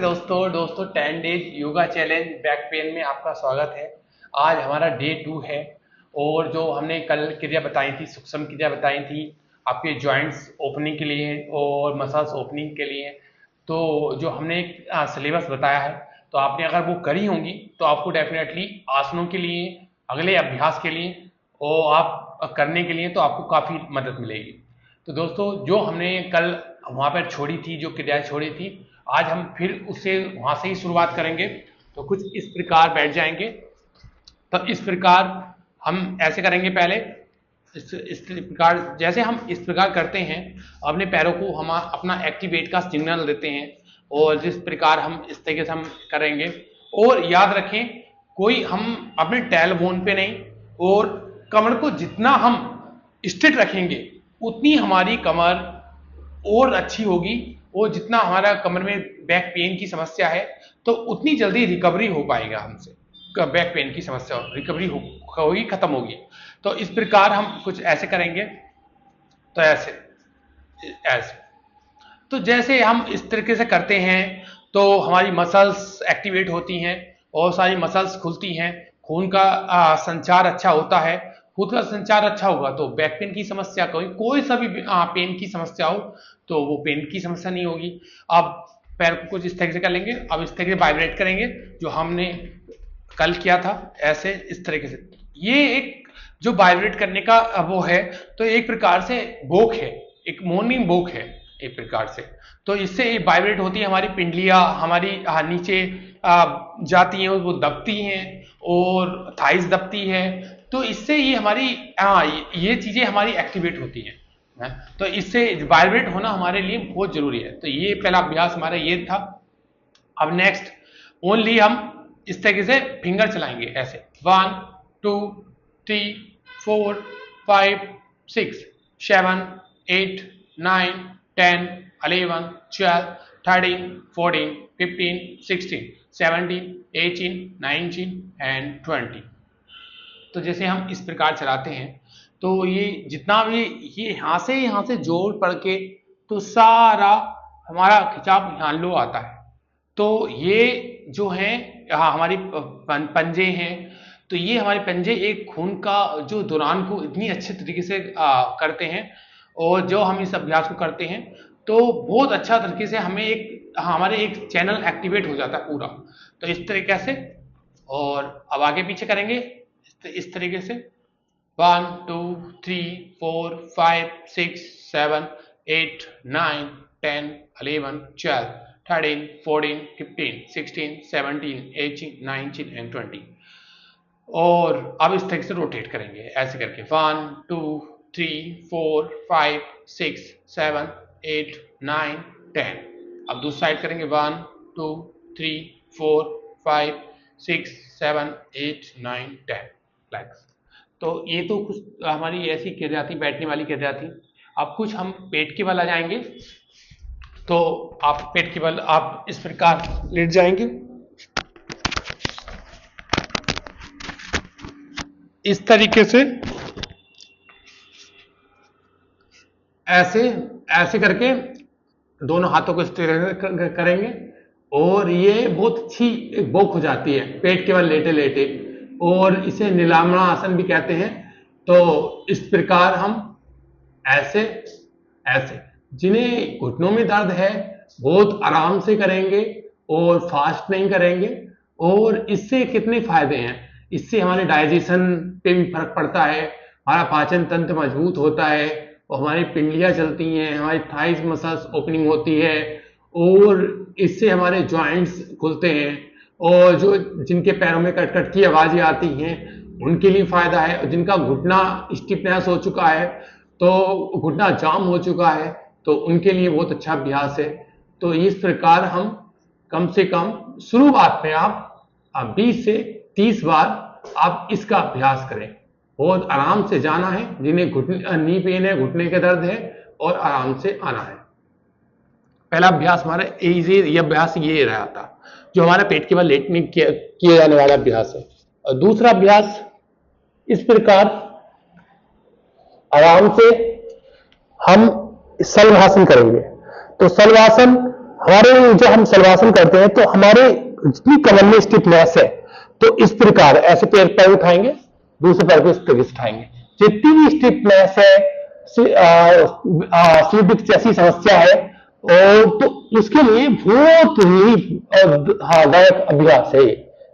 दोस्तों 10 days yoga challenge back pain में आपका स्वागत है। आज हमारा डे 2 है और जो हमने कल क्रिया बताई थी, सूक्ष्म क्रिया बताई थी आपके जॉइंट्स ओपनिंग के लिए और मसल्स ओपनिंग के लिए, तो जो हमने सिलेबस बताया है, तो आपने अगर वो करी होंगी तो आपको डेफिनेटली आसनों के लिए, अगले अभ्यास के लिए और आप करने के लिए तो आपको काफ़ी मदद मिलेगी। तो दोस्तों, जो हमने कल वहाँ पर छोड़ी थी, जो क्रियाएं छोड़ी थी, आज हम फिर उससे वहाँ से ही शुरुआत करेंगे। तो कुछ इस प्रकार बैठ जाएंगे। तो इस प्रकार हम ऐसे करेंगे। पहले इस प्रकार, जैसे हम इस प्रकार करते हैं, अपने पैरों को हम अपना एक्टिवेट का सिग्नल देते हैं और जिस प्रकार हम इस तरीके से हम करेंगे। और याद रखें, कोई हम अपने टेल बोन पे नहीं, और कमर को जितना हम स्ट्रेट रखेंगे उतनी हमारी कमर और अच्छी होगी, और जितना हमारा कमर में बैक पेन की समस्या है तो उतनी जल्दी रिकवरी हो पाएगा हमसे। बैक पेन की समस्या रिकवरी होगी, खत्म होगी। तो इस प्रकार हम कुछ ऐसे करेंगे। तो ऐसे ऐसे तो जैसे हम इस तरीके से करते हैं तो हमारी मसल्स एक्टिवेट होती हैं और सारी मसल्स खुलती हैं, खून का संचार अच्छा होता है। खून का संचार अच्छा होगा तो बैक पेन की समस्या, कोई सा भी पेन की समस्या हो तो वो पेन की समस्या नहीं होगी। अब पैर को कुछ इस तरीके से कर लेंगे। अब इस तरीके से वाइब्रेट करेंगे जो हमने कल किया था, ऐसे इस तरीके से। ये एक जो वाइब्रेट करने का वो है, तो एक प्रकार से बोक है, एक मॉर्निंग बोक है एक प्रकार से। तो इससे वाइब्रेट होती है हमारी पिंडलियां, हमारी नीचे जाती हैं, वो दबती हैं और थाइस दबती है। तो इससे ये हमारी ये चीजें हमारी एक्टिवेट होती हैं। तो इससे वाइब्रेट होना हमारे लिए बहुत जरूरी है। तो ये पहला अभ्यास हमारा ये था। अब नेक्स्ट ओनली हम इस तरीके से फिंगर चलाएंगे ऐसे, 1 2 3 4 5 6 7 8 9 10 11 12 13 14 15 16 17 18 19 एंड 20। तो जैसे हम इस प्रकार चलाते हैं तो ये जितना भी ये यहाँ से जोड़ पड़ के तो सारा हमारा खिंचाव यहाँ लो आता है। तो ये जो है हमारी पंजे हैं, तो ये हमारे पंजे एक खून का जो दौरान को इतनी अच्छे तरीके से करते हैं। और जो हम इस अभ्यास को करते हैं तो बहुत अच्छा तरीके से हमें हमारे एक चैनल एक्टिवेट हो जाता है पूरा। तो इस तरीके से, और अब आगे पीछे करेंगे इस तरीके से, 1 2 3 4 5 6 7 8 9 10 11 12 13 14 15 16 17 18 19 एंड 20। और अब इस तरीके से रोटेट करेंगे ऐसे करके, 1 2 3 4 5 6 7 8 9 10। अब दूसरी साइड करेंगे, 1 2 3 4 5 6 7 8 9 10 लाइक। तो ये तो कुछ हमारी ऐसी क्रिया थी, बैठने वाली क्रिया थी। अब कुछ हम पेट के बल आ जाएंगे। तो आप पेट के बल आप इस प्रकार लेट जाएंगे, इस तरीके से, ऐसे ऐसे करके दोनों हाथों को इस तरह करेंगे। और ये बहुत अच्छी एक बोक हो जाती है पेट के बल लेटे लेटे, और इसे नीलाम्बा आसन भी कहते हैं। तो इस प्रकार हम ऐसे ऐसे, जिन्हें घुटनों में दर्द है बहुत आराम से करेंगे और फास्ट नहीं करेंगे। और इससे कितने फायदे हैं, इससे हमारे डाइजेशन पे भी फर्क पड़ता है, हमारा पाचन तंत्र मजबूत होता है और हमारी पिंडलियां चलती हैं, हमारी थाइस मसल्स ओपनिंग होती है, और इससे हमारे जॉइंट्स खुलते हैं। और जो जिनके पैरों में कटकट की आवाजें आती हैं उनके लिए फायदा है, और जिनका घुटना स्टिफनेस हो चुका है, तो घुटना जाम हो चुका है, तो उनके लिए बहुत अच्छा अभ्यास है। तो इस प्रकार हम कम से कम शुरुआत में आप 20 से 30 बार आप इसका अभ्यास करें। बहुत आराम से जाना है, जिन्हें घुटने नी पेन है, घुटने के दर्द है, और आराम से आना है। पहला अभ्यास हमारा ये अभ्यास ये रहा था जो हमारा पेट के बल लेटने किया जाने वाला अभ्यास है। और दूसरा अभ्यास इस प्रकार आराम से हम सलवासन करेंगे। तो सलवासन हमारे जो हम शलवासन करते हैं तो हमारे जितनी कमर में स्टिफनेस है, तो इस प्रकार ऐसे पैर उठाएंगे, दूसरे पैर को इस तरीके से उठाएंगे। जितनी भी स्टिफनेस है, स्लीप जैसी समस्या है, और तो उसके लिए बहुत ही दायक अभ्यास है।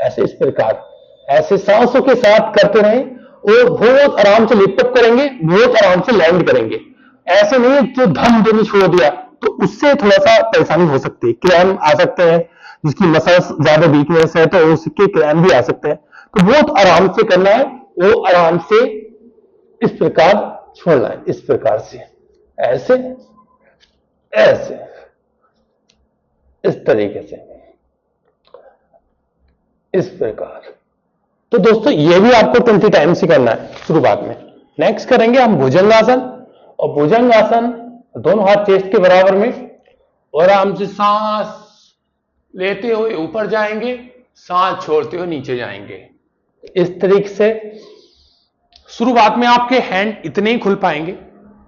ऐसे इस प्रकार ऐसे सांसों के साथ करते रहें और बहुत आराम से लिफ्ट करेंगे, बहुत आराम से लैंड करेंगे। ऐसे नहीं जो धम देने छोड़ दिया तो उससे थोड़ा सा परेशानी हो सकती है, क्रैम्प आ सकते हैं। जिसकी मसल्स ज्यादा वीकनेस है तो उसके क्रैम्प भी आ सकते हैं। तो बहुत आराम से करना है, वो आराम से इस प्रकार छोड़ना है, इस प्रकार से, ऐसे ऐसे इस तरीके से, इस प्रकार। तो दोस्तों ये भी आपको 20 टाइम्स ही करना है शुरुआत में। नेक्स्ट करेंगे हम भुजंगासन, और भुजंगासन दोनों हाथ चेस्ट के बराबर में, और आराम से सांस लेते हुए ऊपर जाएंगे, सांस छोड़ते हुए नीचे जाएंगे। इस तरीके से शुरुआत में आपके हैंड इतने ही खुल पाएंगे,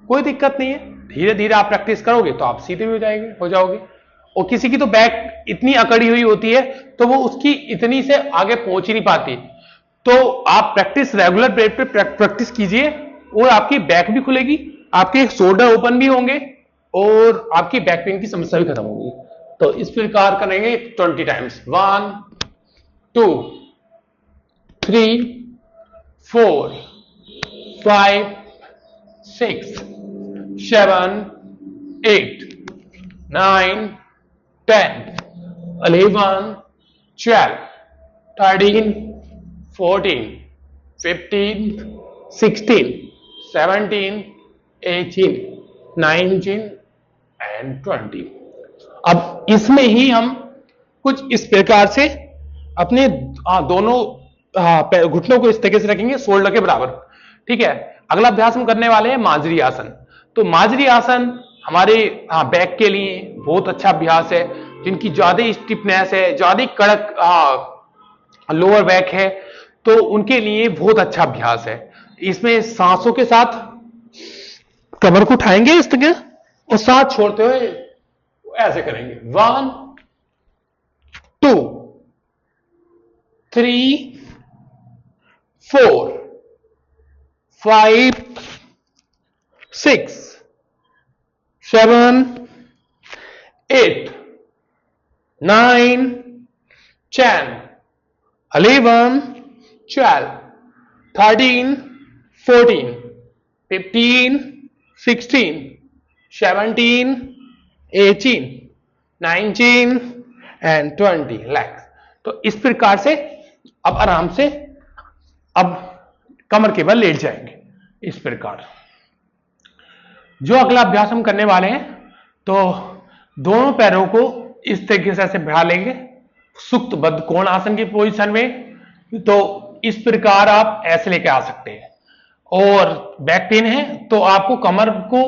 कोई दिक्कत नहीं है। धीरे धीरे आप प्रैक्टिस करोगे तो आप सीधे भी हो जाओगे। और किसी की तो बैक इतनी अकड़ी हुई होती है तो वो उसकी इतनी से आगे पहुंच ही नहीं पाती। तो आप प्रैक्टिस रेगुलर बेस पे प्रैक्टिस कीजिए और आपकी बैक भी खुलेगी, आपके शोल्डर ओपन भी होंगे और आपकी बैक पेन की समस्या भी खत्म होगी। तो इस प्रकार करेंगे 20 टाइम्स। 1 2 3 4 5 6 7 8 9 10 11 12 13 14 15 16 17 18 19 एंड 20। अब इसमें ही हम कुछ इस प्रकार से अपने दोनों घुटनों को इस तरीके से रखेंगे शोल्डर के बराबर। ठीक है, अगला अभ्यास हम करने वाले हैं मांजरी आसन। तो मांजरी आसन हमारे बैक के लिए बहुत अच्छा अभ्यास है। जिनकी ज्यादा स्टिफनेस है, ज्यादा कड़क लोअर बैक है, तो उनके लिए बहुत अच्छा अभ्यास है। इसमें सांसों के साथ कमर को उठाएंगे इस तरह और सांस छोड़ते हुए ऐसे करेंगे। 1 2 3 4 5 6 7 8 9 10 11 12 13 14 15 16 17 18 19 एंड 20 रिलैक्स। तो इस प्रकार से अब आराम से अब कमर के बल लेट जाएंगे इस प्रकार। जो अगला अभ्यास हम करने वाले हैं, तो दोनों पैरों को इस तरीके से ऐसे बढ़ा लेंगे सुक्त बद्ध कोण आसन की पोजीशन में। तो इस प्रकार आप ऐसे लेके आ सकते हैं। और बैक पेन है तो आपको कमर को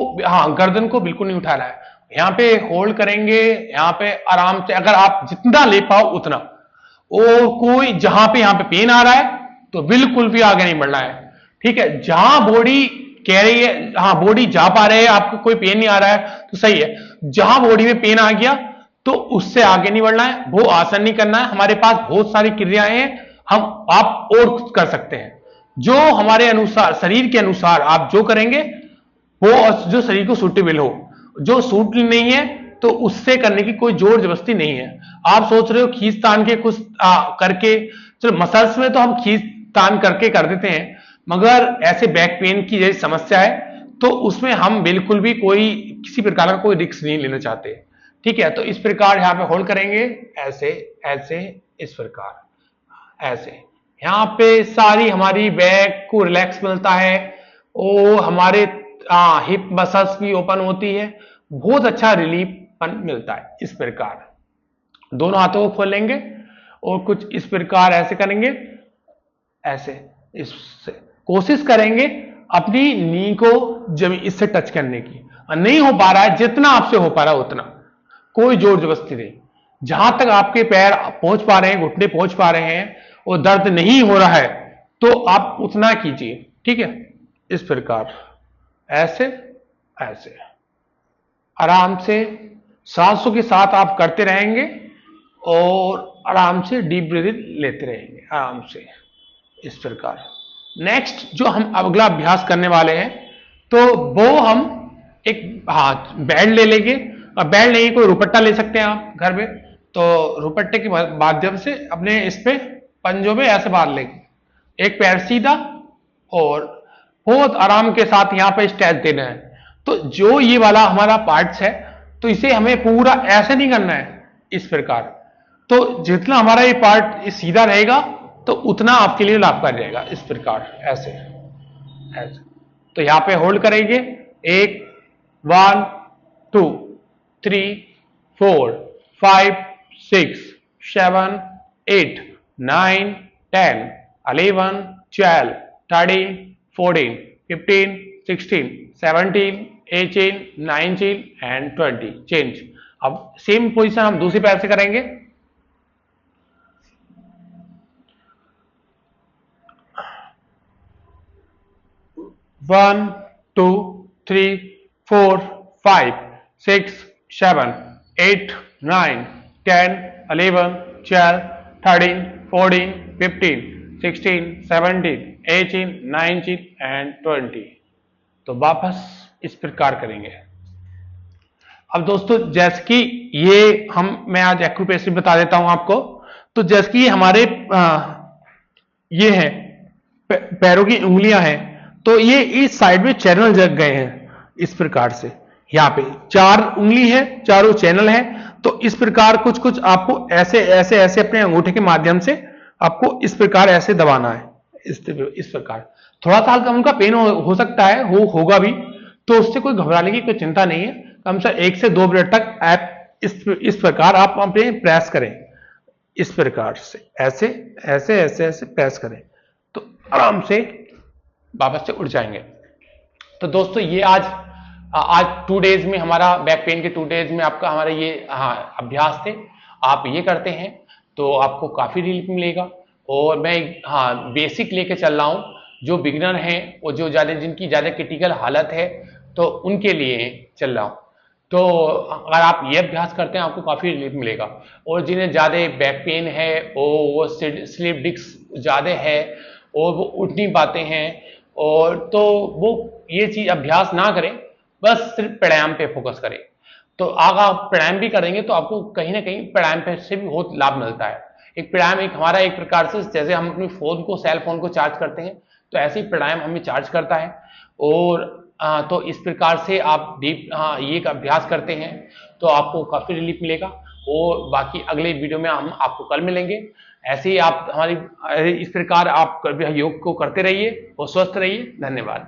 गर्दन को बिल्कुल नहीं उठाना है। यहां पे होल्ड करेंगे, यहां पे आराम से अगर आप जितना ले पाओ उतना। और कोई जहां पे यहां पे पेन आ रहा है तो बिल्कुल भी आगे नहीं बढ़ना है। ठीक है, जहां बॉडी कह रही है बॉडी जा पा रहे हैं, आपको कोई पेन नहीं आ रहा है तो सही है। जहां बॉडी में पेन आ गया तो उससे आगे नहीं बढ़ना है, वो आसन नहीं करना है। हमारे पास बहुत सारी क्रियाएं हैं, आप और कर सकते हैं जो हमारे अनुसार, शरीर के अनुसार आप जो करेंगे वो जो शरीर को सूटेबल हो। जो सूट नहीं है तो उससे करने की कोई जोर जबरदस्ती नहीं है। आप सोच रहे हो खींच तान के कुछ करके, चलो मसल्स में तो हम खींच तान करके कर देते हैं, मगर ऐसे बैक पेन की जैसी समस्या है तो उसमें हम बिल्कुल भी किसी प्रकार का कोई रिस्क नहीं लेना चाहते। ठीक है, तो इस प्रकार यहां पे होल्ड करेंगे ऐसे ऐसे, इस प्रकार ऐसे। यहां पे सारी हमारी बैक को रिलैक्स मिलता है और हमारे हिप मसल्स भी ओपन होती है, बहुत अच्छा रिलीफ मिलता है। इस प्रकार दोनों हाथों को खोलेंगे और कुछ इस प्रकार ऐसे करेंगे, ऐसे इससे कोशिश करेंगे अपनी नी को जमीन इससे टच करने की। नहीं हो पा रहा है, जितना आपसे हो पा रहा है उतना, कोई जोर जबरदस्ती नहीं। जहां तक आपके पैर पहुंच पा रहे हैं, घुटने पहुंच पा रहे हैं और दर्द नहीं हो रहा है तो आप उतना कीजिए। ठीक है, इस प्रकार ऐसे ऐसे आराम से सांसों के साथ आप करते रहेंगे और आराम से डीप ब्रीथिंग लेते रहेंगे आराम से, इस प्रकार। नेक्स्ट जो हम अगला अभ्यास करने वाले हैं, तो वो हम एक हाथ बेल्ट ले लेंगे, और बेल्ट नहीं कोई रुपट्टा ले सकते हैं आप घर में, तो रुपट्टे के माध्यम से अपने इस पे पंजों में ऐसे बांध लेंगे, एक पैर सीधा और बहुत आराम के साथ यहां पे स्ट्रेच देना है। तो जो ये वाला हमारा पार्ट्स है, तो इसे हमें पूरा ऐसे नहीं करना है, इस प्रकार। तो जितना हमारा ये पार्ट सीधा रहेगा तो उतना आपके लिए लाभकारी रहेगा, इस प्रकार ऐसे ऐसे। तो यहां पे होल्ड करेंगे, 1 1 2 3 4 5 6 7 8 9 10 11 12 13 14 15 16 17 18 19 एंड 20। चेंज। अब सेम पोजीशन हम दूसरी पैर से करेंगे। 1 2 3 4 5 6 7 8 9 10 11 12 13 14 15 16 17 18 19 एंड 20। तो वापस इस प्रकार करेंगे। अब दोस्तों जैसे कि ये मैं आज एक्यूप्रेशर बता देता हूं आपको। तो जैसे कि हमारे ये है पैरों की उंगलियां हैं, तो ये इस साइड में चैनल जग गए हैं, इस प्रकार से। यहां पे 4 उंगली है, चारों चैनल है। तो इस प्रकार कुछ कुछ आपको ऐसे ऐसे ऐसे अपने अंगूठे के माध्यम से आपको इस प्रकार ऐसे दबाना है, इस प्रकार। थोड़ा सा हल्का उनका पेन हो सकता है, होगा भी, तो उससे कोई घबराने की कोई चिंता नहीं है। कम से 1 से 2 मिनट तक आप इस प्रकार आप अपने प्रेस करें, इस प्रकार से ऐसे ऐसे ऐसे ऐसे प्रेस करें, तो आराम से वापस से उठ जाएंगे। तो दोस्तों ये आज 2 डेज में हमारा बैक पेन के 2 डेज में आपका हमारा ये अभ्यास थे। आप ये करते हैं तो आपको काफी रिलीफ मिलेगा। और मैं बेसिक लेके चल रहा हूं, जो बिगिनर हैं और जो जिनकी ज्यादा क्रिटिकल हालत है, तो उनके लिए चल रहा हूं। तो अगर आप ये अभ्यास करते हैं आपको काफी रिलीफ मिलेगा। और जिन्हें ज्यादा बैक पेन है और वो स्लिप डिस्क ज्यादा है और वो उठ नहीं पाते हैं, और तो वो ये चीज अभ्यास ना करें, बस सिर्फ प्राणायाम पे फोकस करें। तो अगर आप प्राणायाम भी करेंगे तो आपको कहीं ना कहीं प्राणायाम पे से भी बहुत लाभ मिलता है। एक प्राणायाम हमारा एक प्रकार से जैसे हम अपने सेल फोन को चार्ज करते हैं, तो ऐसे ही प्राणायाम हमें चार्ज करता है। और तो इस प्रकार से आप डीप ये एक अभ्यास करते हैं तो आपको काफी रिलीफ मिलेगा। और बाकी अगले वीडियो में हम आपको कल मिलेंगे। ऐसे ही आप इस प्रकार आप योग को करते रहिए और स्वस्थ रहिए। धन्यवाद।